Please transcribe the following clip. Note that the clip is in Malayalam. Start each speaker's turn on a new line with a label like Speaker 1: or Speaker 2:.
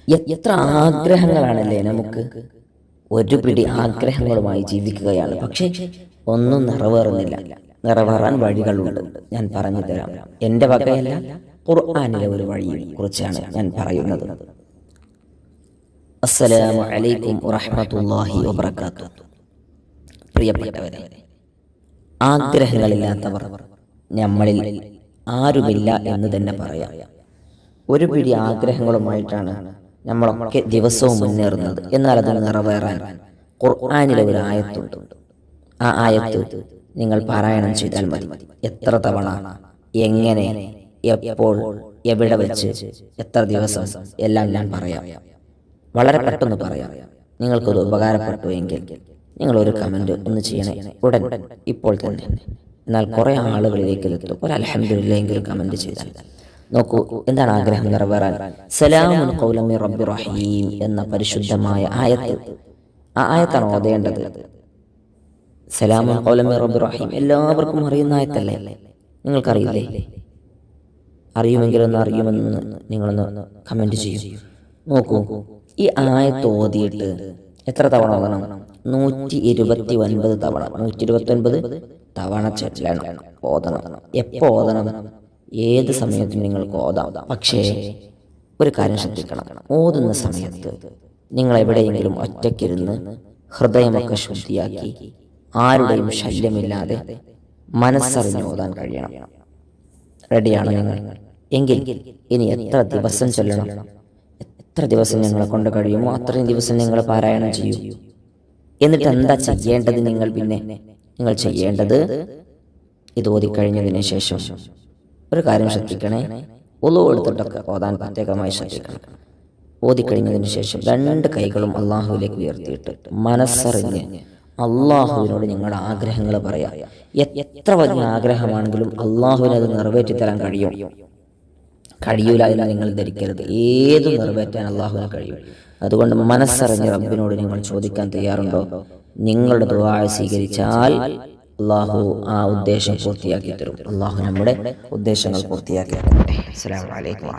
Speaker 1: എത്ര ആഗ്രഹങ്ങളാണല്ലേ നമുക്ക്. ഒരു പിടി ആഗ്രഹങ്ങളുമായി ജീവിക്കുകയാണ്, പക്ഷേ ഒന്നും നിറവേറുന്നില്ല. നിറവേറാൻ വഴികളുണ്ട്, ഞാൻ പറഞ്ഞു തരാം. എൻ്റെ വകയല്ല, ഖുർആനിലെ ഒരു വഴിയെ കുറിച്ചാണ് ഞാൻ പറയുന്നത്. അസ്സലാമു അലൈക്കും വറഹ്മത്തുള്ളാഹി വബറകാതുഹു. പ്രിയപ്പെട്ടവരെ, ആഗ്രഹങ്ങളില്ലാത്തവർ നമ്മളിൽ ആരുമില്ല എന്ന് തന്നെ പറയാം. ഒരു പിടി ആഗ്രഹങ്ങളുമായിട്ടാണ് നമ്മളൊക്കെ ദിവസവും മുന്നേറുന്നത്. എന്നാൽ അത് നിറവേറാൻ ഖുർആനിലെ ഒരു ആയത്തുണ്ട്. ആ ആയത്ത് നിങ്ങൾ പാരായണം ചെയ്താൽ മതി. എത്ര തവണ, എങ്ങനെ, എപ്പോൾ, എവിടെ വെച്ച്, എത്ര ദിവസം എല്ലാം ഞാൻ പറയാം. വളരെ പെട്ടെന്ന് പറയാം. നിങ്ങൾക്കത് ഉപകാരപ്പെട്ടു എങ്കിൽ നിങ്ങൾ ഒരു കമൻറ്റ് ഒന്ന് ചെയ്യണേ, ഉടൻ, ഇപ്പോൾ തന്നെ. എന്നാൽ കുറേ ആളുകളിലേക്ക് എത്തും. ഒരു അൽഹംദുലില്ലാഹ് എങ്കിലും കമൻറ്റ് ചെയ്താൽ. നോക്കൂ, എന്താണ് ആഗ്രഹം നിറവേറാൻ? സലാമുൻ ഖൗലൻ മിർ റബ്ബിർ റഹീം എന്ന പരിശുദ്ധമായ ആയത്ത്. ആ ആയത്താണ് ഓതേണ്ടത്. സലാമുൻ ഖൗലൻ മിർ റബ്ബിർ റഹീം എല്ലാവർക്കും അറിയുന്ന ആയത്തല്ലേ? നിങ്ങൾക്കറിയില്ലേ? അറിയുമെങ്കിലൊന്ന് അറിയുമെന്ന് നിങ്ങളൊന്ന് കമൻറ്റ് ചെയ്യൂ. നോക്കൂ, ഈ ആയത്ത് ഓതിയിട്ട് എത്ര തവണ ഓതണം? 129 തവണ. 129 തവണ ചെല്ലണം, ഓതണം. എപ്പോൾ ഓതണം? ഏത് സമയത്തും നിങ്ങൾക്ക് ഓതാം. പക്ഷേ ഒരു കാര്യം ശ്രദ്ധിക്കണം. ഓതുന്ന സമയത്ത് നിങ്ങൾ എവിടെയെങ്കിലും ഒറ്റയ്ക്കിരുന്ന് ഹൃദയമൊക്കെ ശുദ്ധിയാക്കി ആരുടെയും ശല്യമില്ലാതെ മനസ്സറിഞ്ഞ് ഓതാൻ കഴിയണം. റെഡിയാണ് നിങ്ങൾ? എങ്കിൽ ഇനി എത്ര ദിവസം ചൊല്ലണം? എത്ര ദിവസം നിങ്ങളെ കൊണ്ട് കഴിയുമോ അത്രയും ദിവസം നിങ്ങൾ പാരായണം ചെയ്യൂ. എന്നിട്ട് എന്താ ചെയ്യേണ്ടത്? നിങ്ങൾ ചെയ്യേണ്ടത്, ഇത് ഓതിക്കഴിഞ്ഞതിന് ശേഷം ഒരു കാര്യം ശ്രദ്ധിക്കണേ. വുളു എടുത്തിട്ടൊക്കെ ഓതാൻ പ്രത്യേകമായി ശ്രദ്ധിക്കണം. ഓതിക്കഴിഞ്ഞതിന് ശേഷം 2 കൈകളും അള്ളാഹുവിലേക്ക് ഉയർത്തിയിട്ട് മനസ്സറിഞ്ഞ് അള്ളാഹുവിനോട് നിങ്ങളുടെ ആഗ്രഹങ്ങൾ പറയാം. എത്ര വലിയ ആഗ്രഹമാണെങ്കിലും അള്ളാഹുവിന് അത് നിറവേറ്റി തരാൻ കഴിയൂല എന്ന് നിങ്ങൾ ധരിക്കരുത്. ഏതും നിറവേറ്റാൻ അള്ളാഹുവിന് കഴിയും. അതുകൊണ്ട് മനസ്സറിഞ്ഞ് റബ്ബിനോട് നിങ്ങൾ ചോദിക്കാൻ തയ്യാറുണ്ടോ? നിങ്ങളുടെ ദുആ സ്വീകരിച്ചാൽ അള്ളാഹു ആ ഉദ്ദേശം പൂർത്തിയാക്കി തരും. അള്ളാഹു നമ്മുടെ ഉദ്ദേശങ്ങൾ പൂർത്തിയാക്കി തരട്ടെ. അസ്സലാമു അലൈക്കും.